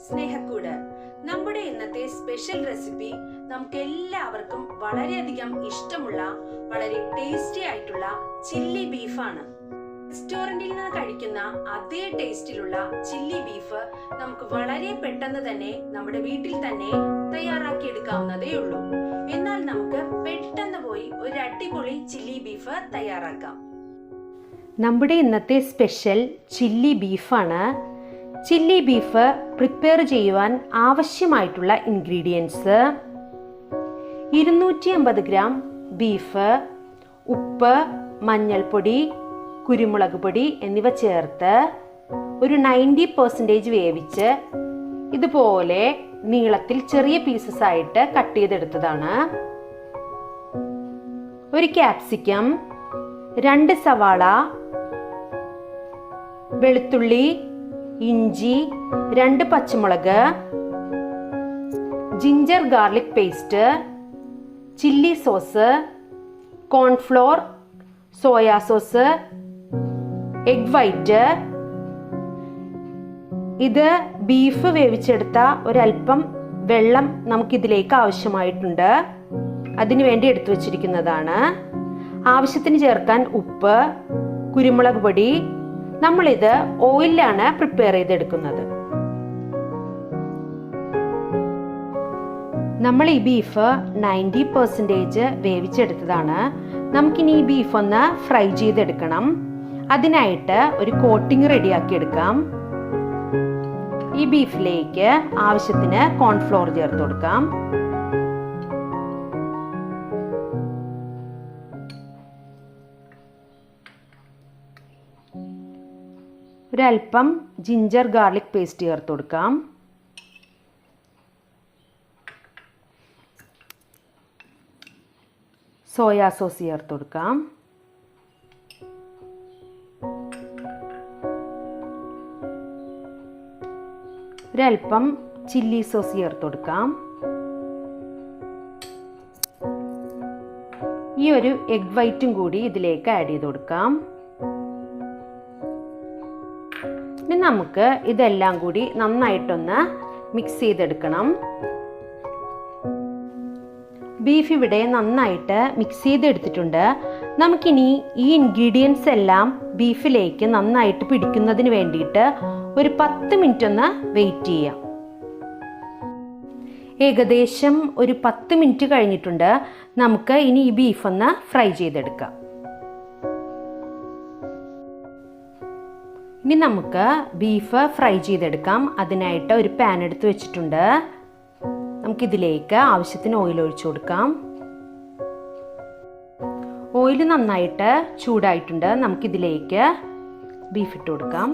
Sneha Koodu. നമ്മുടെ ഇന്നത്തെ special recipe നമുക്ക് എല്ലാവർക്കും വളരെയധികം ഇഷ്ടമുള്ള വളരെ ടേസ്റ്റി ആയിട്ടുള്ള ചില്ലി ബീഫാണ്. റെസ്റ്റോറന്റിൽ നിന്ന് കഴിക്കുന്ന അതേ ടേസ്റ്റിലുള്ള ചില്ലി ബീഫ് നമുക്ക് വളരെ പെട്ടെന്ന് തന്നെ നമ്മുടെ വീട്ടിൽ തന്നെ തയ്യാറാക്കി എടുക്കാവുന്നതേ ഉള്ളൂ. എന്നാൽ നമുക്ക് പെട്ടെന്ന് പോയി ഒരു അടിപൊളി ചില്ലി ബീഫ് തയ്യാറാക്കാം. നമ്മുടെ ഇന്നത്തെ സ്പെഷ്യൽ ചില്ലി ബീഫാണ്. ചില്ലി ബീഫ് പ്രിപ്പയർ ചെയ്യുവാൻ ആവശ്യമായിട്ടുള്ള ഇൻഗ്രീഡിയൻസ്: 250 ഗ്രാം ബീഫ്, ഉപ്പ്, മഞ്ഞൾപ്പൊടി, കുരുമുളക് പൊടി എന്നിവ ചേർത്ത് ഒരു 90% വേവിച്ച് ഇതുപോലെ നീളത്തിൽ ചെറിയ പീസസ് ആയിട്ട് കട്ട് ചെയ്തെടുത്തതാണ്. ഒരു ക്യാപ്സിക്കം, 2 സവാള, വെളുത്തുള്ളി, ഇഞ്ചി, 2 പച്ചമുളക്, ginger garlic paste, chilli sauce, cornflour, soya sauce, egg white. ഇത് ബീഫ് വേവിച്ചെടുത്ത ഒരല്പം വെള്ളം നമുക്കിതിലേക്ക് ആവശ്യമായിട്ടുണ്ട്. അതിനുവേണ്ടി എടുത്തു വച്ചിരിക്കുന്നതാണ്. ആവശ്യത്തിന് ചേർക്കാൻ ഉപ്പ്, കുരുമുളക് പൊടി. നമ്മളിത് ഓയിലാണ് പ്രിപ്പയർ ചെയ്തെടുക്കുന്നത്. നമ്മൾ ഈ ബീഫ് 90% വേവിച്ചെടുത്തതാണ്. നമുക്കിനി ഈ ബീഫ് ഒന്ന് ഫ്രൈ ചെയ്തെടുക്കണം. അതിനായിട്ട് ഒരു കോട്ടിംഗ് റെഡിയാക്കി എടുക്കാം. ഈ ബീഫിലേക്ക് ആവശ്യത്തിന് കോൺഫ്ലോർ ചേർത്ത് കൊടുക്കാം. ഒരൽപ്പം ജിഞ്ചർ ഗാർലിക് പേസ്റ്റ് ചേർത്ത് കൊടുക്കാം. സോയാ സോസ് ചേർത്ത് കൊടുക്കാം. ഒരൽപ്പം ചില്ലി സോസ് ചേർത്ത് കൊടുക്കാം. ഈ ഒരു എഗ് വൈറ്റും കൂടി ഇതിലേക്ക് ആഡ് ചെയ്ത് കൊടുക്കാം. ഇനി നമുക്ക് ഇതെല്ലാം കൂടി നന്നായിട്ടൊന്ന് മിക്സ് ചെയ്തെടുക്കണം. ബീഫ് ഇവിടെ നന്നായിട്ട് മിക്സ് ചെയ്തെടുത്തിട്ടുണ്ട്. നമുക്കിനി ഈ ഇൻഗ്രീഡിയൻസ് എല്ലാം ബീഫിലേക്ക് നന്നായിട്ട് പിടിക്കുന്നതിന് വേണ്ടിയിട്ട് ഒരു 10 മിനിറ്റ് ഒന്ന് വെയിറ്റ് ചെയ്യാം. ഏകദേശം ഒരു 10 മിനിറ്റ് കഴിഞ്ഞിട്ടുണ്ട്. നമുക്ക് ഇനി ഈ ബീഫ് ഒന്ന് ഫ്രൈ ചെയ്തെടുക്കാം. ഇനി നമുക്ക് ബീഫ് ഫ്രൈ ചെയ്തെടുക്കാം. അതിനായിട്ട് ഒരു പാൻ എടുത്ത് വെച്ചിട്ടുണ്ട്. നമുക്കിതിലേക്ക് ആവശ്യത്തിന് ഓയിൽ ഒഴിച്ചു കൊടുക്കാം. ഓയിൽ നന്നായിട്ട് ചൂടായിട്ടുണ്ട്. നമുക്കിതിലേക്ക് ബീഫ് ഇട്ട് കൊടുക്കാം.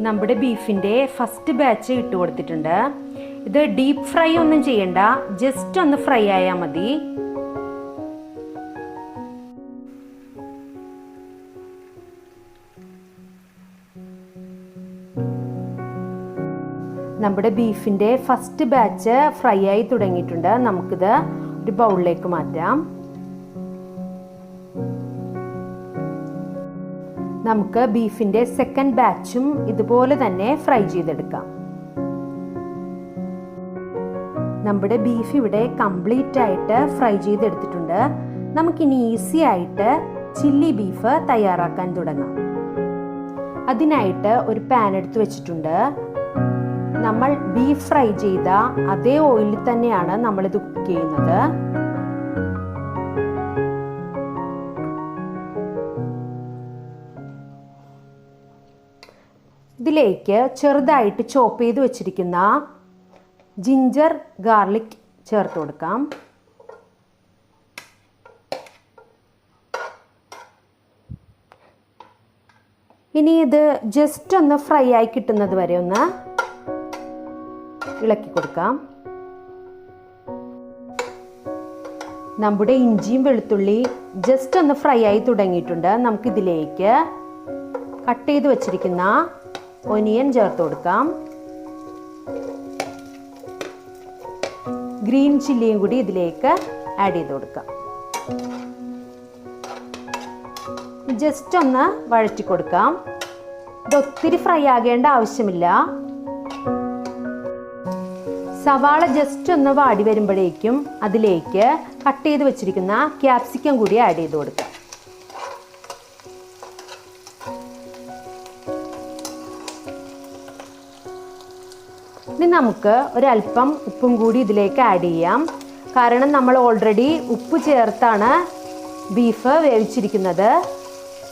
നമ്മുടെ ബീഫിൻ്റെ ഫസ്റ്റ് ബാച്ച് ഇട്ട് കൊടുത്തിട്ടുണ്ട്. ഇത് ഡീപ്പ് ഫ്രൈ ഒന്നും ചെയ്യണ്ട, ജസ്റ്റ് ഒന്ന് ഫ്രൈ ആയാൽ മതി. നമ്മുടെ ബീഫിൻ്റെ ഫസ്റ്റ് ബാച്ച് ഫ്രൈ ആയി തുടങ്ങിയിട്ടുണ്ട്. നമുക്കിത് ഒരു ബൗളിലേക്ക് മാറ്റാം. നമുക്ക് ബീഫിൻ്റെ സെക്കൻഡ് ബാച്ചും ഇതുപോലെ തന്നെ ഫ്രൈ ചെയ്തെടുക്കാം. നമ്മുടെ ബീഫ് ഇവിടെ കംപ്ലീറ്റ് ആയിട്ട് ഫ്രൈ ചെയ്തെടുത്തിട്ടുണ്ട്. നമുക്കിനി ഈസി ആയിട്ട് ചില്ലി ബീഫ് തയ്യാറാക്കാൻ തുടങ്ങാം. അതിനായിട്ട് ഒരു പാൻ എടുത്ത് വെച്ചിട്ടുണ്ട്. നമ്മൾ ബീഫ് ഫ്രൈ ചെയ്ത അതേ ഓയിലിൽ തന്നെയാണ് നമ്മളിത് കുക്ക് ചെയ്യുന്നത്. ഇതിലേക്ക് ചെറുതായിട്ട് ചോപ്പ് ചെയ്ത് വെച്ചിരിക്കുന്ന ജിഞ്ചർ ഗാർലിക് ചേർത്ത് കൊടുക്കാം. ഇനി ഇത് ജസ്റ്റ് ഒന്ന് ഫ്രൈ ആയി കിട്ടുന്നത് വരെ ഒന്ന് ഇളക്കി കൊടുക്കാം. നമ്മുടെ ഇഞ്ചിയും വെളുത്തുള്ളി ജസ്റ്റ് ഒന്ന് ഫ്രൈ ആയി തുടങ്ങിയിട്ടുണ്ട്. നമുക്കിതിലേക്ക് കട്ട് ചെയ്ത് വെച്ചിരിക്കുന്ന ഒനിയൻ ചേർത്ത് കൊടുക്കാം. ഗ്രീൻ ചില്ലിയും കൂടി ഇതിലേക്ക് ആഡ് ചെയ്ത് കൊടുക്കാം. ജസ്റ്റ് ഒന്ന് വഴറ്റി കൊടുക്കാം. ഇത് ഒത്തിരി ഫ്രൈ ആകേണ്ട ആവശ്യമില്ല. സവാള ജസ്റ്റ് ഒന്ന് വാടി വരുമ്പോഴേക്കും അതിലേക്ക് കട്ട് ചെയ്ത് വെച്ചിരിക്കുന്ന ക്യാപ്സിക്കം കൂടി ആഡ് ചെയ്ത് കൊടുക്കാം. ഇനി നമുക്ക് ഒരല്പം ഉപ്പും കൂടി ഇതിലേക്ക് ആഡ് ചെയ്യാം. കാരണം നമ്മൾ ഓൾറെഡി ഉപ്പ് ചേർത്താണ് ബീഫ് വേവിച്ചിരിക്കുന്നത്.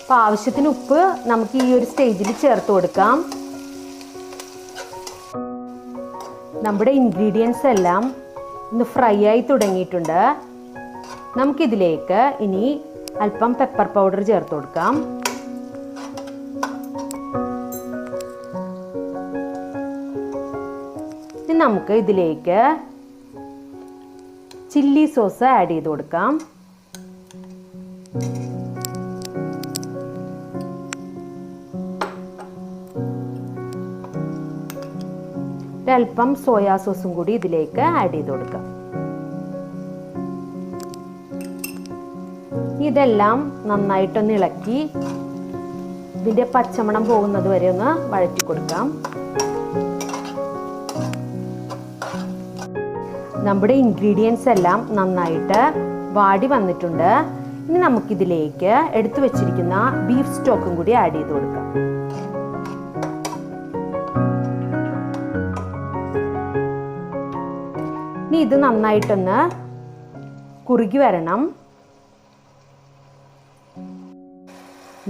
അപ്പോൾ ആവശ്യത്തിന് ഉപ്പ് നമുക്ക് ഈ ഒരു സ്റ്റേജിൽ ചേർത്ത് കൊടുക്കാം. നമ്മുടെ ഇൻഗ്രീഡിയൻസ് എല്ലാം ഒന്ന് ഫ്രൈ ആയി തുടങ്ങിയിട്ടുണ്ട്. നമുക്കിതിലേക്ക് ഇനി അല്പം പെപ്പർ പൗഡർ ചേർത്ത് കൊടുക്കാം. ഇനി നമുക്ക് ഇതിലേക്ക് ചില്ലി സോസ് ആഡ് ചെയ്ത് കൊടുക്കാം. ഒരല്പം സോയാ സോസും കൂടി ഇതിലേക്ക് ആഡ് ചെയ്ത് കൊടുക്കാം. ഇതെല്ലാം നന്നായിട്ടൊന്ന് ഇളക്കി ഇതിൻ്റെ പച്ചമണം പോകുന്നത് വരെ ഒന്ന് വഴറ്റി കൊടുക്കാം. നമ്മുടെ ഇൻഗ്രീഡിയൻസ് എല്ലാം നന്നായിട്ട് വാടി വന്നിട്ടുണ്ട്. ഇനി നമുക്കിതിലേക്ക് എടുത്തു വെച്ചിരിക്കുന്ന ബീഫ് സ്റ്റോക്കും കൂടി ആഡ് ചെയ്ത് കൊടുക്കാം. ഇനി ഇത് നന്നായിട്ടൊന്ന് കുറുകി വരണം.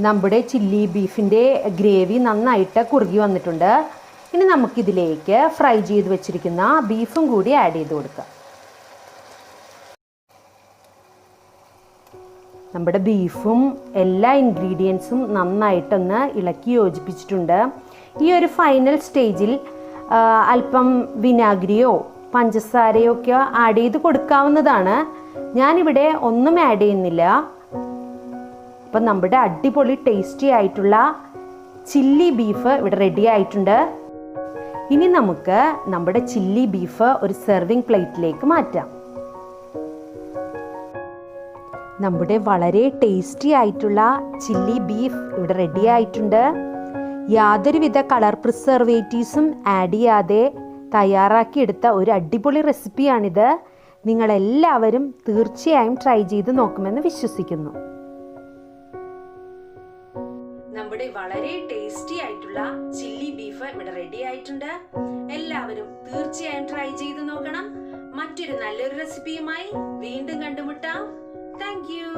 നമ്മുടെ ചില്ലി ബീഫിൻ്റെ ഗ്രേവി നന്നായിട്ട് കുറുകി വന്നിട്ടുണ്ട്. ഇനി നമുക്കിതിലേക്ക് ഫ്രൈ ചെയ്ത് വെച്ചിരിക്കുന്ന ബീഫും കൂടി ആഡ് ചെയ്ത് കൊടുക്കാം. നമ്മുടെ ബീഫും എല്ലാ ഇൻഗ്രീഡിയൻസും നന്നായിട്ടൊന്ന് ഇളക്കി യോജിപ്പിച്ചിട്ടുണ്ട്. ഈ ഒരു ഫൈനൽ സ്റ്റേജിൽ അല്പം വിനാഗിരിയോ പഞ്ചസാരയോ ഒക്കെ ആഡ് ചെയ്ത് കൊടുക്കാവുന്നതാണ്. ഞാനിവിടെ ഒന്നും ആഡ് ചെയ്യുന്നില്ല. അപ്പം നമ്മുടെ അടിപൊളി ടേസ്റ്റി ആയിട്ടുള്ള ചില്ലി ബീഫ് ഇവിടെ റെഡി ആയിട്ടുണ്ട്. ഇനി നമുക്ക് നമ്മുടെ ചില്ലി ബീഫ് ഒരു സെർവിങ് പ്ലേറ്റിലേക്ക് മാറ്റാം. നമ്മുടെ വളരെ ടേസ്റ്റി ആയിട്ടുള്ള ചില്ലി ബീഫ് ഇവിടെ റെഡി ആയിട്ടുണ്ട്. യാതൊരുവിധ കളർ പ്രിസർവേറ്റീവ്സും ആഡ് ചെയ്യാതെ തയ്യാറാക്കിയെടുത്ത ഒരു അടിപൊളി റെസിപ്പിയാണിത്. നിങ്ങളെല്ലാവരും തീർച്ചയായും ട്രൈ ചെയ്ത് നോക്കുമെന്ന് വിശ്വസിക്കുന്നു. നമ്മുടെ വളരെ ടേസ്റ്റി ആയിട്ടുള്ള ചില്ലി ബീഫ് ഇവിടെ റെഡി ആയിട്ടുണ്ട്. എല്ലാവരും തീർച്ചയായും ട്രൈ ചെയ്ത് നോക്കണം. മറ്റൊരു നല്ലൊരു റെസിപ്പിയുമായി വീണ്ടും കണ്ടുമുട്ടാം. Thank you.